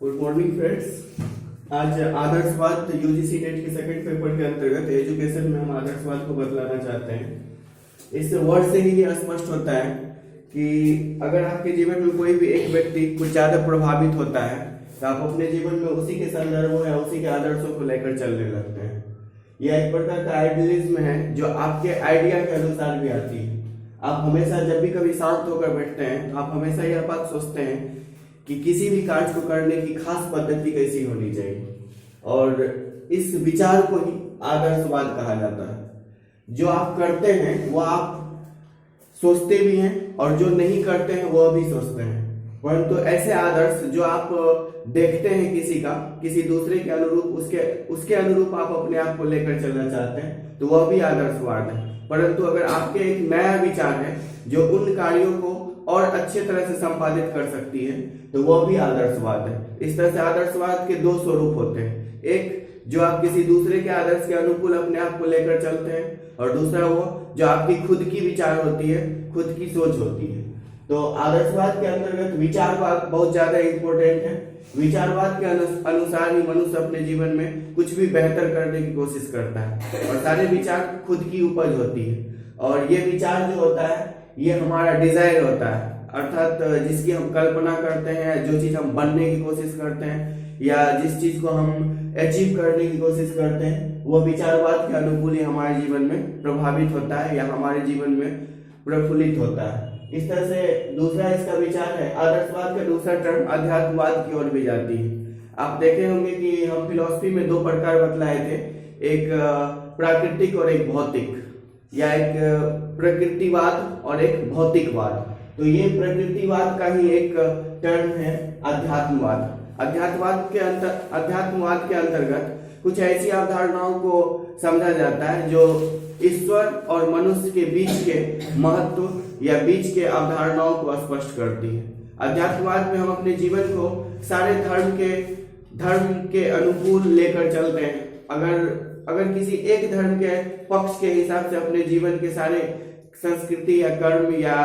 Good morning friends. आज आदर्शवाद UGC net के second paper के अंतर्गत एजुकेशन में हम आदर्शवाद को बतलाना चाहते हैं। इस वर्ड से ही ये स्पष्ट होता है कि अगर आपके जीवन में कोई भी एक व्यक्ति कुछ ज्यादा प्रभावित होता है तो आप अपने जीवन में उसी के संदर्भों या उसी के आदर्शों को लेकर चलने लगते हैं। यह एक प्रकार का आइडियलिज्म है जो आपके आइडिया के अनुसार भी आती है। आप हमेशा जब भी कभी शांत होकर बैठते हैं तो आप हमेशा यह बात सोचते हैं कि किसी भी कार्य को करने की खास पद्धति कैसी होनी चाहिए, और इस विचार को ही आदर्शवाद कहा जाता है। जो आप करते हैं वो आप सोचते भी हैं और जो नहीं करते हैं वो भी सोचते हैं, परंतु ऐसे आदर्श जो आप देखते हैं किसी दूसरे के अनुरूप उसके अनुरूप आप अपने आप को लेकर चलना चाहते हैं तो वह भी आदर्शवाद है। परंतु अगर आपके एक नया विचार है जो उन कार्यों को और अच्छे तरह से संपादित कर सकती है तो वह भी आदर्शवाद है। इस तरह से आदर्शवाद के दो स्वरूप होते हैं, एक जो आप किसी दूसरे के आदर्श के अनुकूल अपने आप को लेकर चलते हैं, और दूसरा वो जो आपकी खुद की विचार होती है, खुद की सोच होती है। तो आदर्शवाद के अंतर्गत विचारवाद बहुत ज्यादा इंपॉर्टेंट है। विचारवाद के अनुसार ही मनुष्य अपने जीवन में कुछ भी बेहतर करने की कोशिश करता है, और सारे विचार खुद की उपज होती है। और ये विचार जो होता है ये हमारा डिजायर होता है, अर्थात जिसकी हम कल्पना करते हैं, जो चीज हम बनने की कोशिश करते हैं या जिस चीज को हम अचीव करने की कोशिश करते हैं, वो विचारवाद के अनुकूल ही हमारे जीवन में प्रभावित होता है या हमारे जीवन में प्रफुल्लित होता है। इस तरह से दूसरा इसका विचार है, आदर्शवाद का दूसरा टर्म अध्यात्मवाद की ओर भी जाती है। आप देखे होंगे कि हम फिलॉसफी में दो प्रकार बतलाए थे, एक प्राकृतिक और एक भौतिक, या एक प्रकृतिवाद और एक भौतिकवाद। तो ये प्रकृतिवाद का ही एक टर्म है अध्यात्मवाद। अध्यात्मवाद के अंतर्गत कुछ ऐसी अवधारणाओं को समझा जाता है जो ईश्वर और मनुष्य के बीच के महत्व या बीच के अवधारणाओं को स्पष्ट करती है। अध्यात्मवाद में हम अपने जीवन को सारे धर्म के अनुकूल लेकर चलते हैं। अगर किसी एक धर्म के पक्ष के हिसाब से अपने जीवन के सारे संस्कृति या कर्म या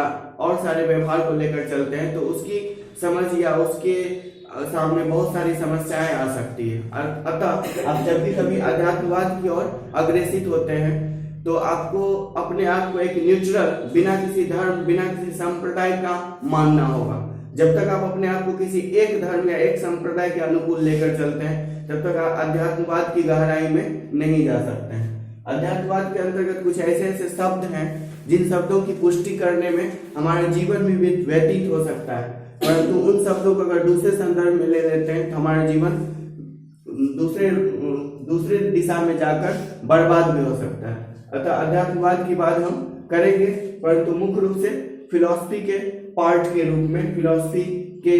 और सारे व्यवहार को लेकर चलते हैं तो उसकी समझ या उसके सामने बहुत सारी समस्याएं आ सकती है। अतः आप जब भी कभी अध्यात्मवाद की ओर अग्रसित होते हैं तो आपको अपने आप को एक न्यूट्रल, बिना किसी धर्म बिना किसी संप्रदाय का मानना होगा। जब तक आप अपने आप को किसी एक धर्म या एक संप्रदाय के अनुकूल लेकर चलते हैं तब तक आप अध्यात्मवाद की गहराई में नहीं जा सकते हैं। अध्यात्मवाद के अंतर्गत कुछ ऐसे शब्द हैं जिन शब्दों की पुष्टि करने में हमारे जीवन में व्यतीत हो सकता है, परंतु उन शब्दों को अगर दूसरे संदर्भ में ले लेते हैं तो हमारा जीवन दूसरे दिशा में जाकर बर्बाद भी हो सकता है। अतः अध्यात्मवाद की बात हम करेंगे, परंतु मुख्य रूप से फिलॉसफी के पार्ट के रूप में, फिलॉसफी के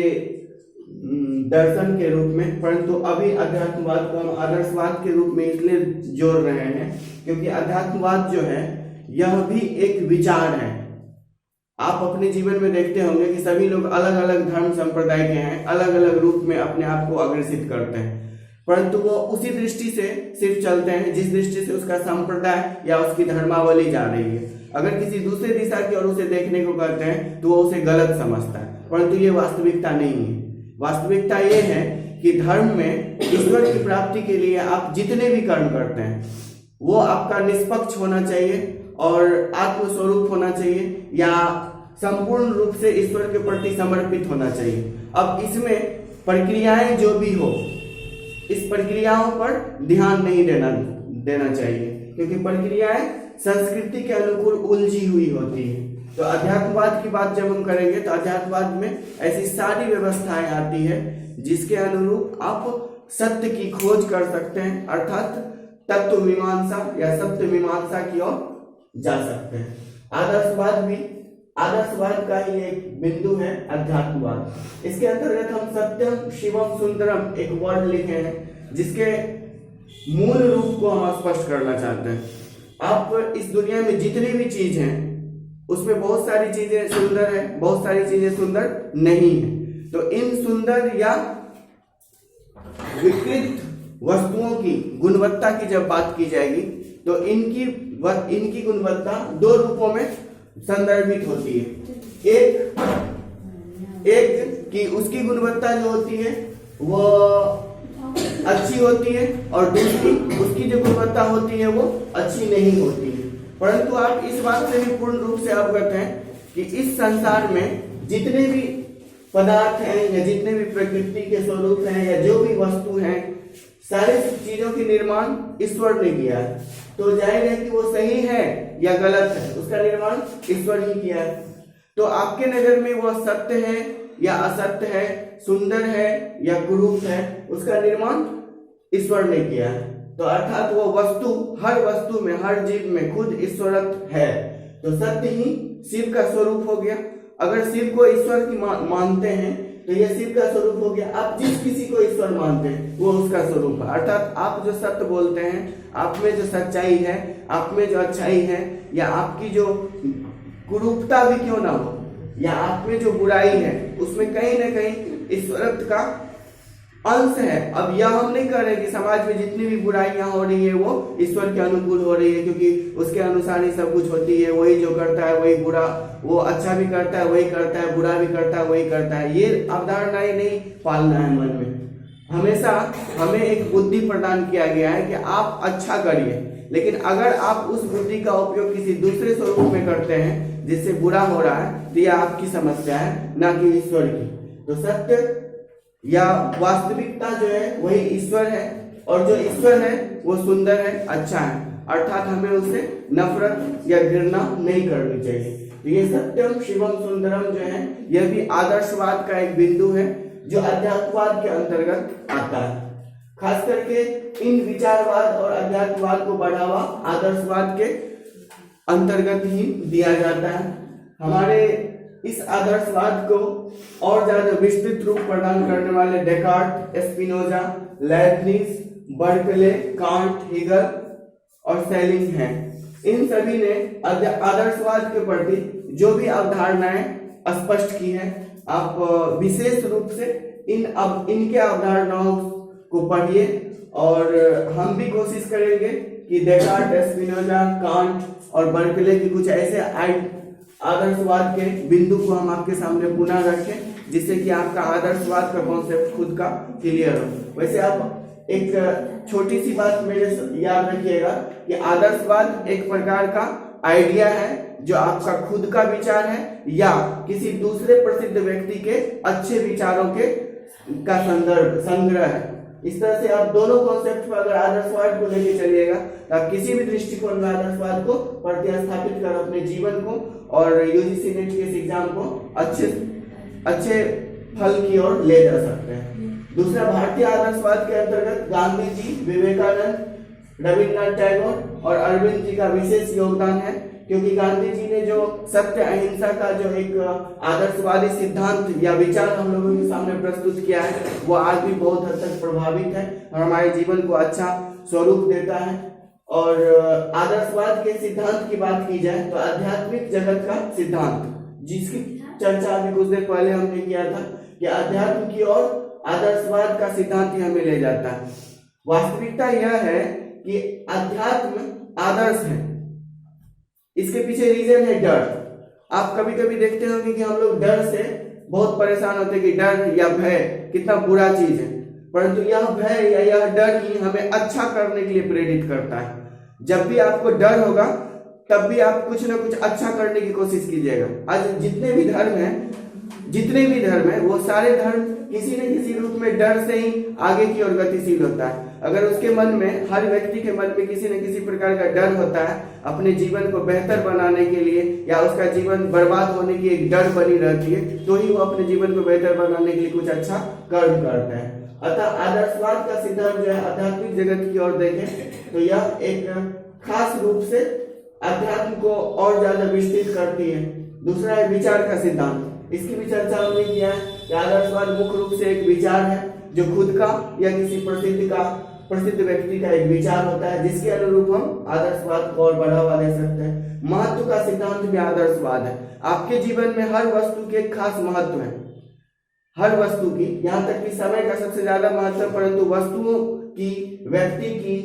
दर्शन के रूप में। परंतु अभी अध्यात्मवाद को हम आदर्शवाद के रूप में इसलिए जोड़ रहे हैं क्योंकि अध्यात्मवाद जो है यह भी एक विचार है। आप अपने जीवन में देखते होंगे कि सभी लोग अलग अलग धर्म संप्रदाय के हैं, अलग अलग रूप में अपने आप को अग्रसित करते हैं, परंतु वो उसी दृष्टि से सिर्फ चलते हैं जिस दृष्टि से उसका संप्रदाय या उसकी धर्मावली जा रही है। अगर किसी दूसरे दिशा की ओर उसे देखने को कहते हैं तो वो उसे गलत समझता है, परंतु ये वास्तविकता नहीं है। वास्तविकता ये है कि धर्म में ईश्वर की प्राप्ति के लिए आप जितने भी कर्म करते हैं वो आपका निष्पक्ष होना चाहिए और आत्मस्वरूप होना चाहिए या संपूर्ण रूप से ईश्वर के प्रति समर्पित होना चाहिए। अब इसमें प्रक्रियाएं जो भी हो, इस प्रक्रियाओं पर ध्यान नहीं देना चाहिए क्योंकि प्रक्रियाएं संस्कृति के अनुकूल उलझी हुई होती है। तो अध्यात्मवाद की बात जब हम करेंगे तो अध्यात्मवाद में ऐसी सारी व्यवस्थाएं आती है जिसके अनुरूप आप सत्य की खोज कर सकते हैं, अर्थात तत्व मीमांसा या सत्य मीमांसा की ओर जा सकते हैं। आदर्शवाद का ही एक बिंदु है अध्यात्मवाद। इसके अंतर्गत हम सत्यम शिवम सुंदरम एक वर्ड लिखे हैं जिसके मूल रूप को हम स्पष्ट करना चाहते हैं। आप इस दुनिया में जितनी भी चीज हैं उसमें बहुत सारी चीजें सुंदर है, बहुत सारी चीजें सुंदर नहीं है। तो इन सुंदर या विकृत वस्तुओं की गुणवत्ता की जब बात की जाएगी तो इनकी गुणवत्ता दो रूपों में संदर्भित होती है। एक कि उसकी गुणवत्ता जो होती है वो अच्छी होती है और दूसरी उसकी जो गुणवत्ता होती है वो अच्छी नहीं होती है। परंतु आप इस बात से भी पूर्ण रूप से अवगत हैं कि इस संसार में जितने भी पदार्थ हैं या जितने भी प्रकृति के स्वरूप हैं या जो भी वस्तु हैं, सारी चीजों के निर्माण ईश्वर ने किया है। तो जाहिर है कि वो सही है या गलत है, उसका निर्माण ईश्वर ही किया है। तो आपके नजर में वो सत्य है या असत्य है, सुंदर है या कुरूप है, उसका निर्माण ईश्वर ने किया है। तो अर्थात वो वस्तु, हर वस्तु में, हर जीव में खुद ईश्वरत्व है। तो सत्य ही शिव का स्वरूप हो गया। अगर शिव को ईश्वर की मानते हैं तो यह शिव का स्वरूप हो गया। आप जिस किसी को ईश्वर मानते हैं वो उसका स्वरूप है। अर्थात आप जो सत्य बोलते हैं, आप में जो सच्चाई है, आप में जो अच्छाई है, या आपकी जो कुरूपता भी क्यों ना हो, या आप में जो बुराई है, उसमें कहीं ना कहीं ईश्वरत्व का अंश है। अब यह हम नहीं कह रहे कि समाज में जितनी भी बुराइयां हो रही है वो ईश्वर के अनुकूल हो रही है, क्योंकि उसके अनुसार ही सब कुछ होती है। वही जो करता है वही बुरा, वो अच्छा भी करता है वही करता है, बुरा भी करता है वही करता है। ये अवधारणाएं नहीं पालना है मन में। हमेशा हमें एक बुद्धि प्रदान किया गया है कि आप अच्छा करिए, लेकिन अगर आप उस बुद्धि का उपयोग किसी दूसरे स्वरूप में करते हैं जिससे बुरा हो रहा है, तो यह आपकी समस्या है, ना कि ईश्वर की। तो सत्य या वास्तविकता जो है वही ईश्वर है, और जो ईश्वर है वो सुंदर है, अच्छा है। अर्थात हमें उससे नफरत या घृणा नहीं करनी चाहिए। तो ये सत्यम शिवम सुंदरम जो है, यह भी आदर्शवाद का एक बिंदु है जो अध्यात्मवाद के अंतर्गत आता है। खास करके इन विचारवाद और अध्यात्मवाद को बढ़ावा आदर्शवाद के अंतर्गत ही दिया जाता है। हमारे इस आदर्शवाद को और ज्यादा विस्तृत रूप प्रदान करने वाले Descartes, Spinoza, Leibniz, Berkeley, Kant, Hegel और सेलिंग हैं। इन सभी ने आदर्शवाद के प्रति जो भी अवधारणाएं स्पष्ट की है, आप विशेष रूप से इनके अवधारणाओं को पढ़िए। और हम भी कोशिश करेंगे कि डेकार्ट, स्पिनोजा, कांट और बर्कले की कुछ ऐसे आदर्शवाद के बिंदु को हम आपके सामने पुनः रखें, जिससे कि आपका आदर्शवाद का कॉन्सेप्ट खुद का क्लियर हो। वैसे आप एक छोटी सी बात मेरे याद रखिएगा कि आदर्शवाद एक प्रकार का आइडिया है जो आपका खुद का विचार है या किसी दूसरे प्रसिद्ध व्यक्ति के अच्छे विचारों का संग्रह है। इस तरह से आप दोनों कॉन्सेप्ट पर अगर आदर्शवाद को लेके चलिएगा तो आप किसी भी दृष्टिकोण में आदर्शवाद को प्रतिस्थापित कर अपने जीवन को और यूजीसी नेट के एग्जाम को अच्छे फल की ओर ले जा सकते हैं। दूसरा, भारतीय आदर्शवाद के अंतर्गत गांधी जी, विवेकानंद, रविन्द्रनाथ टैगोर और अरविंद जी का विशेष योगदान है, क्योंकि गांधी जी ने जो सत्य अहिंसा का जो एक आदर्शवादी सिद्धांत या विचार हम लोगों के सामने प्रस्तुत किया है, वो आज भी बहुत हद तक प्रभावित है और हमारे जीवन को अच्छा स्वरूप देता है। और आदर्शवाद के सिद्धांत की बात की जाए तो आध्यात्मिक जगत का सिद्धांत, जिसकी चर्चा अभी कुछ देर पहले हमने किया था कि अध्यात्म की ओर आदर्शवाद का सिद्धांत ही हमें ले जाता है। वास्तविकता यह है कि अध्यात्म आदर्श है, इसके पीछे रीजन है डर। आप कभी कभी देखते होंगे कि हम लोग डर से बहुत परेशान होते हैं कि डर या भय कितना बुरा चीज है, परंतु यह भय या यह डर ही हमें अच्छा करने के लिए प्रेरित करता है। जब भी आपको डर होगा तब भी आप कुछ ना कुछ अच्छा करने की कोशिश कीजिएगा। आज जितने भी धर्म है वो सारे धर्म किसी न किसी रूप में डर से ही आगे की ओर गतिशील होता है। अगर उसके मन में, हर व्यक्ति के मन में किसी न किसी प्रकार का डर होता है अपने जीवन को बेहतर बनाने के लिए, या उसका जीवन बर्बाद होने की एक डर बनी रहती है, तो ही वो अपने जीवन को बेहतर बनाने के लिए कुछ अच्छा कर्म करता है। अतः आदर्शवाद का सिद्धांत जो है आध्यात्मिक जगत की ओर देखें तो यह एक खास रूप से अध्यात्म को और ज्यादा विस्तृत करती है। दूसरा है विचार का सिद्धांत। इसकी भी चर्चा हमने किया है कि आदर्शवाद मुख्य रूप से एक विचार है जो खुद का या किसी प्रसिद्ध व्यक्ति का एक विचार होता है, जिसके अनुरूप हम आदर्शवाद को और बढ़ावा दे सकते हैं। महत्व का सिद्धांत भी आदर्शवाद है। आपके जीवन में हर वस्तु के एक खास महत्व है, हर वस्तु की, यहाँ तक कि समय का सबसे ज्यादा महत्व है, परंतु वस्तुओं की, व्यक्ति की,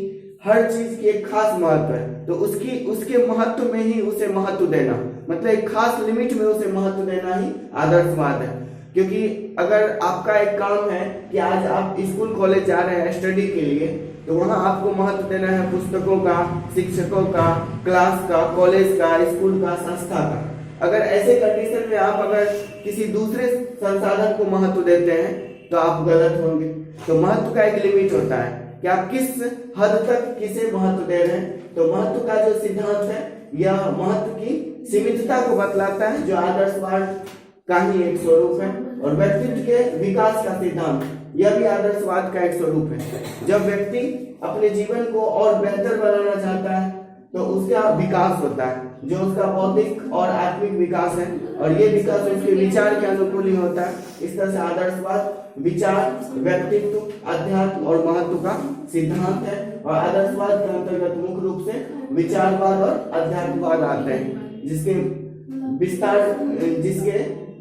हर चीज की एक खास महत्व है। तो उसके महत्व में ही उसे महत्व देना, मतलब एक खास लिमिट में उसे महत्व देना ही आदर्शवाद है। क्योंकि अगर आपका एक काम है कि आज आप स्कूल कॉलेज जा रहे हैं स्टडी के लिए, तो वहाँ आपको महत्व देना है पुस्तकों का, शिक्षकों का, क्लास का, कॉलेज का, स्कूल का, संस्था का। अगर ऐसे कंडीशन में आप अगर किसी दूसरे संसाधन को महत्व देते हैं तो आप गलत होंगे। तो महत्व का एक लिमिट होता है कि आप किस हद तक किसे महत्व दे रहे हैं। तो महत्व का जो सिद्धांत है यह महत्व की सीमितता को बतलाता है, जो आदर्शवाद का ही एक स्वरूप है। और व्यक्तित्व के विकास का सिद्धांत यह भी आदर्शवाद का एक स्वरूप है। जब व्यक्ति अपने जीवन को और बेहतर बनाना चाहता है तो उसका विकास होता है, जो उसका बौद्धिक और आत्मिक विकास है, और ये विकास उसके विचार के अनुकूल ही होता है। इस तरह से आदर्शवाद विचार, व्यक्तित्व, अध्यात्म और महत्व का सिद्धांत है। और आदर्शवाद के अंतर्गत मुख्य रूप से विचारवाद और अध्यात्मवाद आते हैं, जिसके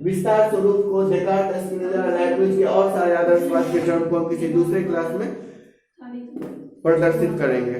विस्तार स्वरूप को डेकार्ट, स्पिनोजा, लैटविज के और सारे आदर्शवाद के टर्म को हम किसी दूसरे क्लास में प्रदर्शित करेंगे।